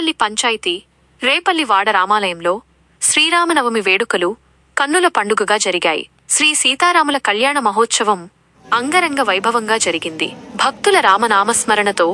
రేపల్లి పంచాయతీ రేపల్లివాడ రామాలయంలో శ్రీరామనవమి వేడుకలు కన్నుల పండుగగా జరిగాయి. శ్రీ సీతారాముల కళ్యాణ మహోత్సవం అంగరంగ వైభవంగా జరిగింది. భక్తుల రామనామస్మరణతో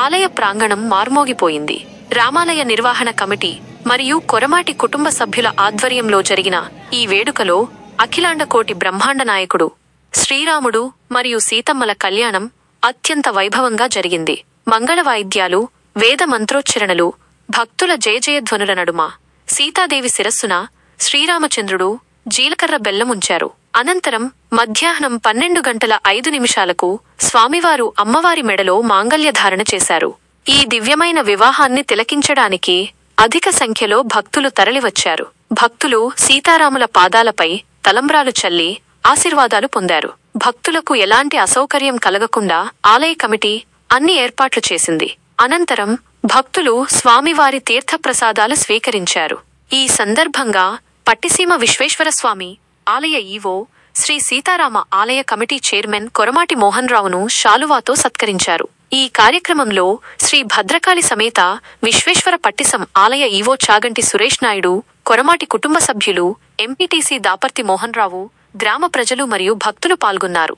ఆలయ ప్రాంగణం మార్మోగిపోయింది. రామాలయ నిర్వహణ కమిటీ మరియు కొరమాటి కుటుంబ సభ్యుల ఆధ్వర్యంలో జరిగిన ఈ వేడుకలో అఖిలాండకోటి బ్రహ్మాండ నాయకుడు శ్రీరాముడు మరియు సీతమ్మల కళ్యాణం అత్యంత వైభవంగా జరిగింది. మంగళ వాయిద్యాలు, వేద మంత్రోచ్చరణలు, భక్తుల జయజయధ్వనుల నడుమ సీతాదేవి శిరస్సున శ్రీరామచంద్రుడు జీలకర్ర బెల్లం ఉంచారు. అనంతరం మధ్యాహ్నం 12:05 స్వామివారు అమ్మవారి మెడలో మాంగల్యధారణ చేశారు. ఈ దివ్యమైన వివాహాన్ని తిలకించడానికి అధిక సంఖ్యలో భక్తులు తరలివచ్చారు. భక్తులు సీతారాముల పాదాలపై తలంబ్రాలు చల్లి ఆశీర్వాదాలు పొందారు. భక్తులకు ఎలాంటి అసౌకర్యం కలగకుండా ఆలయ కమిటీ అన్ని ఏర్పాట్లు చేసింది. అనంతరం భక్తులు స్వామివారి తీర్థప్రసాదాలు స్వీకరించారు. ఈ సందర్భంగా పట్టిసీమ విశ్వేశ్వరస్వామి ఆలయ ఈవో, శ్రీ సీతారామ ఆలయ కమిటీ చైర్మన్ కొరమాటి మోహన్ రావును శాలువాతో సత్కరించారు. ఈ కార్యక్రమంలో శ్రీ భద్రకాళి సమేత విశ్వేశ్వర పట్టిసం ఆలయ ఈవో చాగంటి సురేష్ నాయుడు, కొరమాటి కుటుంబ సభ్యులు, ఎంపీటీసీ దాపర్తి మోహన్ రావు, గ్రామ ప్రజలు మరియు భక్తులు పాల్గొన్నారు.